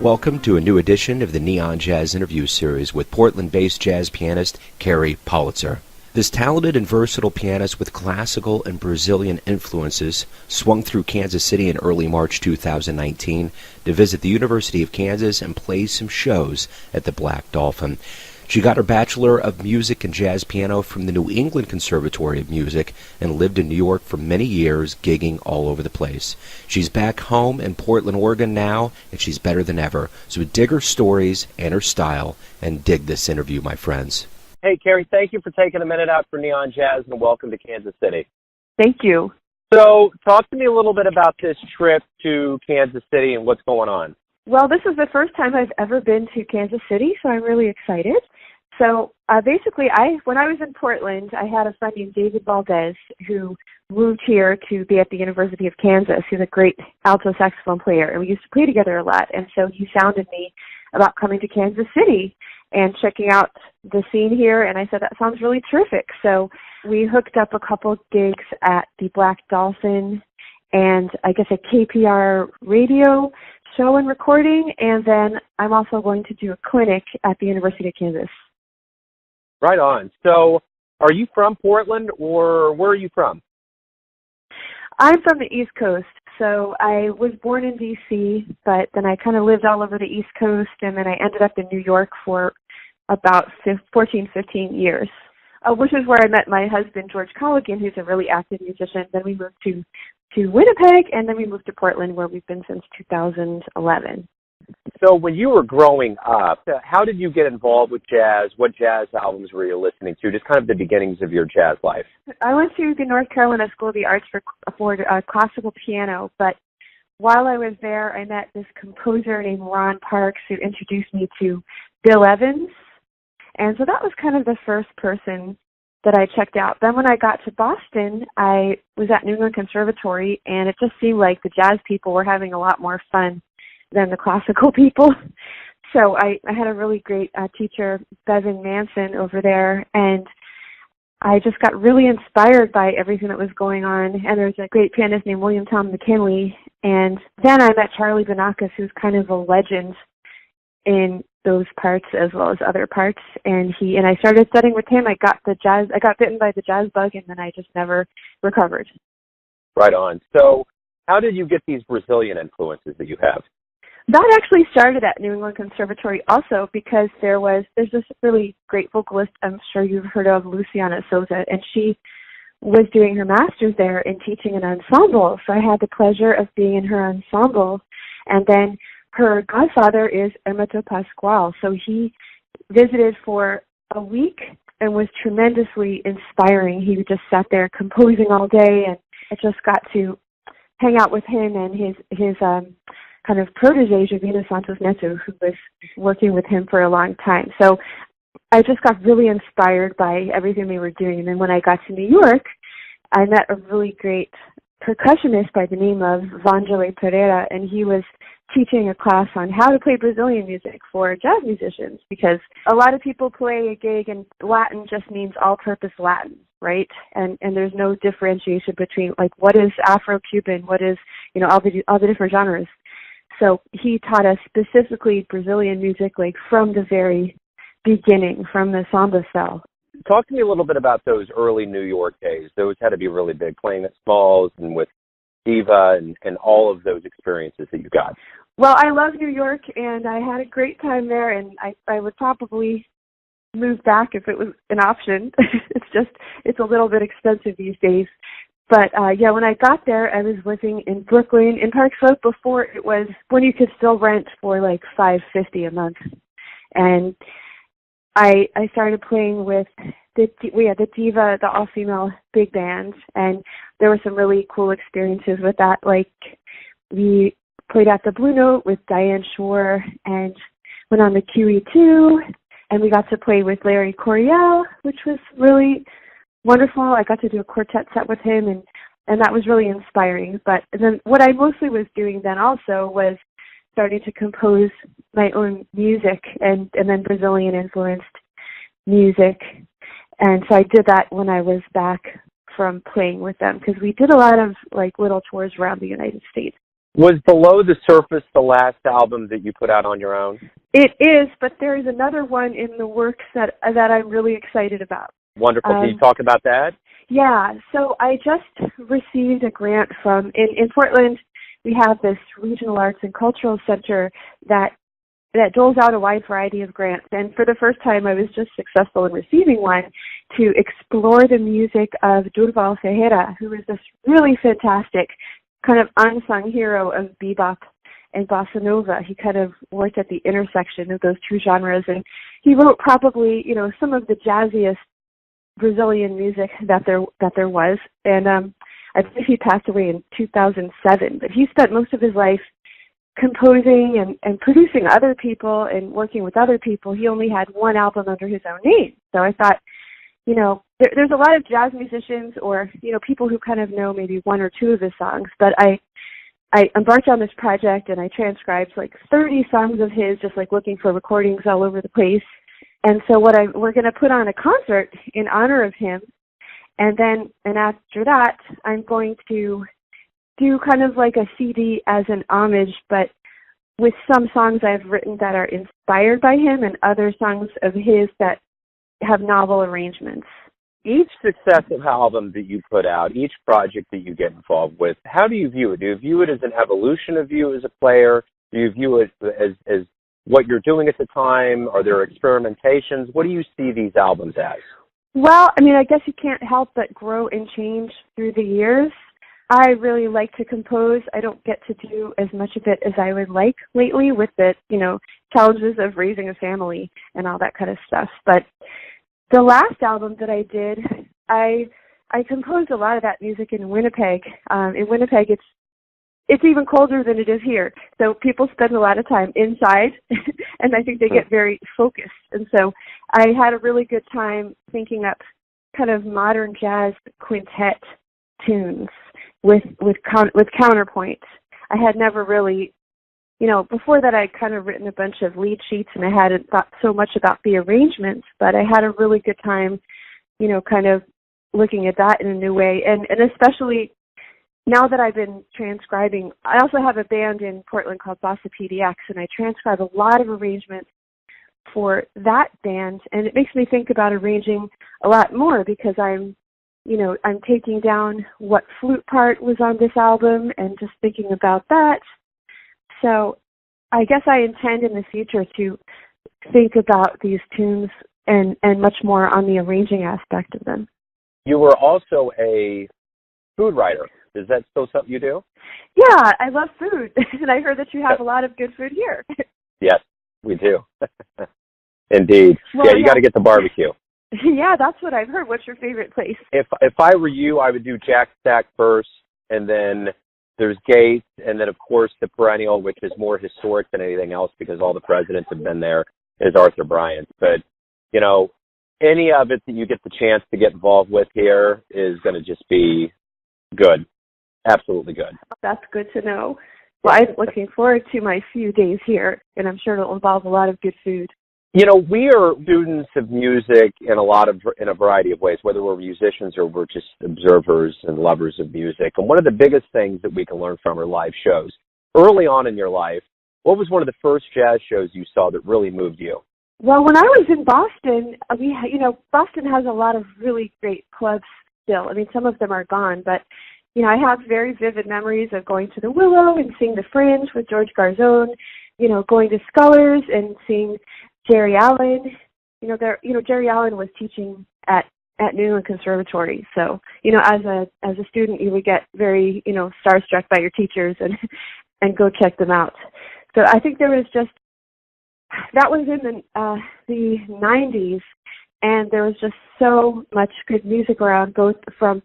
Welcome to a new edition of the Neon Jazz Interview Series with Portland-based jazz pianist Kerry Politzer. This talented and versatile pianist with classical and Brazilian influences swung through Kansas City in early March 2019 to visit the University of Kansas and play some shows at the Black Dolpin. She got her Bachelor of Music and Jazz Piano from the New England Conservatory of Music and lived in New York for many years, gigging all over the place. She's back home in Portland, Oregon now, and she's better than ever. So dig her stories and her style and dig this interview, my friends. Hey, Carrie, thank you for taking a minute out for Neon Jazz, and welcome to Kansas City. Thank you. So talk to me a little bit about this trip to Kansas City and what's going on. Well, this is the first time I've ever been to Kansas City, so I'm really excited. So basically, when I was in Portland, I had a friend named David Valdez who moved here to be at the University of Kansas. He's a great alto saxophone player, and we used to play together a lot. And so he sounded me about coming to Kansas City and checking out the scene here, and I said, that sounds really terrific. So we hooked up a couple gigs at the Black Dolpin and I guess a KPR radio show and recording, and then I'm also going to do a clinic at the University of Kansas. Right on. So are you from Portland, or where are you from? I'm from the East Coast. So I was born in D.C., but then I kind of lived all over the East Coast, and then I ended up in New York for about 15 years, which is where I met my husband, George Colligan, who's a really active musician. Then we moved to Winnipeg, and then we moved to Portland, where we've been since 2011. So when you were growing up, how did you get involved with jazz? What jazz albums were you listening to? Just kind of the beginnings of your jazz life. I went to the North Carolina School of the Arts for classical piano, but while I was there, I met this composer named Ron Parks who introduced me to Bill Evans, and so that was kind of the first person that I checked out. Then when I got to Boston, I was at England Conservatory, and it just seemed like the jazz people were having a lot more fun than the classical people. So I had a really great teacher, Bevan Manson, over there, and I just got really inspired by everything that was going on. And there was a great pianist named William Tom McKinley, and then I met Charlie Banakis, who's kind of a legend in those parts as well as other parts, and I started studying with him. I got bitten by the jazz bug, and then I just never recovered. Right on. So how did you get these Brazilian influences that you have? That actually started at New England Conservatory also, because there's this really great vocalist I'm sure you've heard of, Luciana Souza, and she was doing her master's there in teaching an ensemble. So I had the pleasure of being in her ensemble. And then her godfather is Hermeto Pascoal. So he visited for a week and was tremendously inspiring. He just sat there composing all day, and I just got to hang out with him and his kind of protege, Jovina Santos Neto, who was working with him for a long time. So I just got really inspired by everything they were doing. And then when I got to New York, I met a really great percussionist by the name of Vangelis Pereira, and he was teaching a class on how to play Brazilian music for jazz musicians, because a lot of people play a gig and Latin just means all-purpose Latin, right? And there's no differentiation between, like, what is Afro-Cuban, what is, all the different genres. So he taught us specifically Brazilian music, like from the very beginning, from the samba style. Talk to me a little bit about those early New York days. Those had to be really big, playing at Smalls and with Diva and all of those experiences that you got. Well, I love New York, and I had a great time there, and I would probably move back if it was an option. It's a little bit expensive these days. But, when I got there, I was living in Brooklyn, in Park Slope, before it was when you could still rent for like $5.50 a month. And I started playing with the Diva, the all-female big band, and there were some really cool experiences with that. Like, we played at the Blue Note with Diane Shore and went on the QE2, and we got to play with Larry Coryell, which was really wonderful. I got to do a quartet set with him, and that was really inspiring. But then what I mostly was doing then also was starting to compose my own music and then Brazilian influenced music. And so I did that when I was back from playing with them, because we did a lot of like little tours around the United States. Was Below the Surface the last album that you put out on your own? It is, but there is another one in the works that I'm really excited about. Wonderful. Can you talk about that? Yeah, so I just received a grant from, in Portland, we have this Regional Arts and Cultural Center that doles out a wide variety of grants. And for the first time, I was just successful in receiving one to explore the music of Durval Ferreira, who is this really fantastic kind of unsung hero of bebop and bossa nova. He kind of worked at the intersection of those two genres, and he wrote probably, some of the jazziest Brazilian music that there was. And I believe he passed away in 2007, but he spent most of his life composing and producing other people and working with other people. He only had one album under his own name. So I thought, there's a lot of jazz musicians or, people who kind of know maybe one or two of his songs, but I embarked on this project and I transcribed like 30 songs of his, just like looking for recordings all over the place. And so we're going to put on a concert in honor of him. And after that, I'm going to do kind of like a CD as an homage, but with some songs I've written that are inspired by him and other songs of his that have novel arrangements. Each successive album that you put out, each project that you get involved with, how do you view it? Do you view it as an evolution of you as a player? Do you view it as what you're doing at the time? Are there experimentations? What do you see these albums as? Well, I guess you can't help but grow and change through the years. I really like to compose. I don't get to do as much of it as I would like lately with the, challenges of raising a family and all that kind of stuff. But the last album that I did, I composed a lot of that music in Winnipeg. In Winnipeg, it's even colder than it is here. So people spend a lot of time inside, and I think they get very focused. And so I had a really good time thinking up kind of modern jazz quintet tunes with counterpoints. I had never really, before that I'd kind of written a bunch of lead sheets and I hadn't thought so much about the arrangements, but I had a really good time, kind of looking at that in a new way. And especially now that I've been transcribing, I also have a band in Portland called Bossa PDX, and I transcribe a lot of arrangements for that band, and it makes me think about arranging a lot more because I'm taking down what flute part was on this album and just thinking about that. So I guess I intend in the future to think about these tunes and much more on the arranging aspect of them. You were also a food writer. Is that still something you do? Yeah, I love food. And I heard that you have a lot of good food here. Yes, we do. Indeed. Well, you got to get the barbecue. Yeah, that's what I've heard. What's your favorite place? If I were you, I would do Jack Stack first, and then there's Gates, and then, of course, the perennial, which is more historic than anything else because all the presidents have been there, is Arthur Bryant's. But, any of it that you get the chance to get involved with here is going to just be good. Absolutely good. That's good to know. Well, I'm looking forward to my few days here, and I'm sure it'll involve a lot of good food. We are students of music in a variety of ways, whether we're musicians or we're just observers and lovers of music. And one of the biggest things that we can learn from are live shows. Early on in your life, what was one of the first jazz shows you saw that really moved you? Well, when I was in Boston, Boston has a lot of really great clubs still. Some of them are gone, but I have very vivid memories of going to the Willow and seeing the Fringe with George Garzone, going to Scullers and seeing Jerry Allen. Jerry Allen was teaching at England Conservatory. So, as a student, you would get very, starstruck by your teachers and go check them out. So I think there was that was in the 90s, and there was just so much good music around, both from,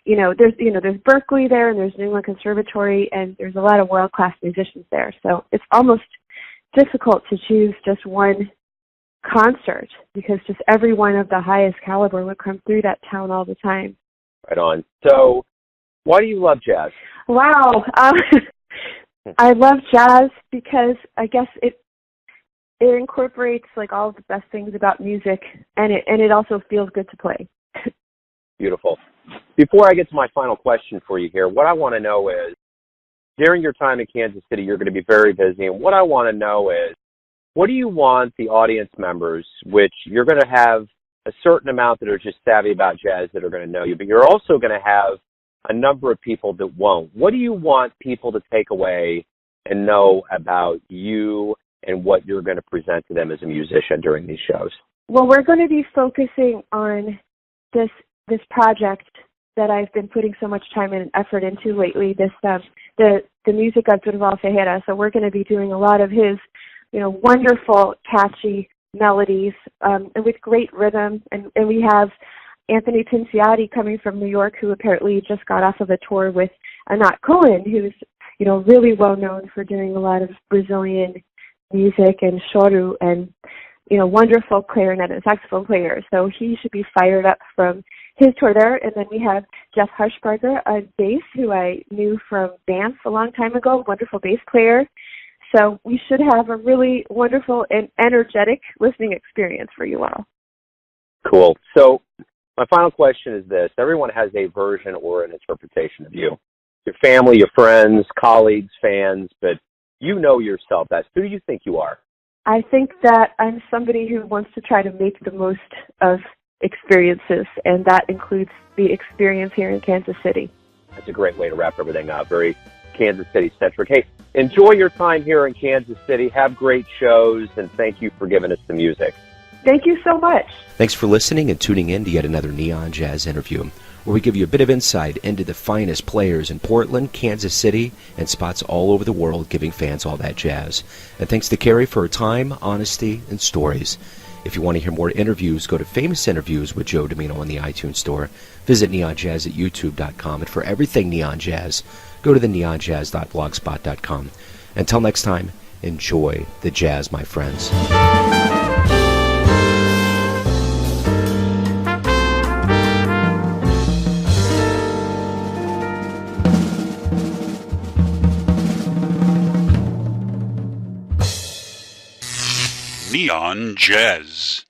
there's Berkeley there, and there's New England Conservatory, and there's a lot of world-class musicians there. So it's almost difficult to choose just one concert because just everyone of the highest caliber would come through that town all the time. Right on. So why do you love jazz? Wow. I love jazz because I guess it incorporates like all of the best things about music, and it also feels good to play. Beautiful. Before I get to my final question for you here, what I want to know is, during your time in Kansas City, you're going to be very busy. And what I want to know is, what do you want the audience members, which you're going to have a certain amount that are just savvy about jazz that are going to know you, but you're also going to have a number of people that won't. What do you want people to take away and know about you and what you're going to present to them as a musician during these shows? Well, we're going to be focusing on this project that I've been putting so much time and effort into lately, the music of Durval Ferreira. So we're going to be doing a lot of his, wonderful, catchy melodies, and with great rhythm. And we have Anthony Pinciati coming from New York, who apparently just got off of a tour with Anat Cohen, who's, really well known for doing a lot of Brazilian music and choro and, wonderful clarinet and saxophone player. So he should be fired up from his tour there. And then we have Jeff Harshbarger on bass, who I knew from dance a long time ago, wonderful bass player. So we should have a really wonderful and energetic listening experience for you all. Cool. So my final question is this. Everyone has a version or an interpretation of you. Your family, your friends, colleagues, fans, but you know yourself best. Who do you think you are? I think that I'm somebody who wants to try to make the most of experiences, and that includes the experience here in Kansas City. That's a great way to wrap everything up. Very Kansas City-centric. Hey, enjoy your time here in Kansas City. Have great shows, and thank you for giving us the music. Thank you so much. Thanks for listening and tuning in to yet another Neon Jazz interview, where we give you a bit of insight into the finest players in Portland, Kansas City, and spots all over the world, giving fans all that jazz. And thanks to Carrie for her time, honesty, and stories. If you want to hear more interviews, go to Famous Interviews with Joe Domino on the iTunes Store. Visit neonjazz at youtube.com. And for everything Neon Jazz, go to the neonjazz.blogspot.com. Until next time, enjoy the jazz, my friends. Neon Jazz.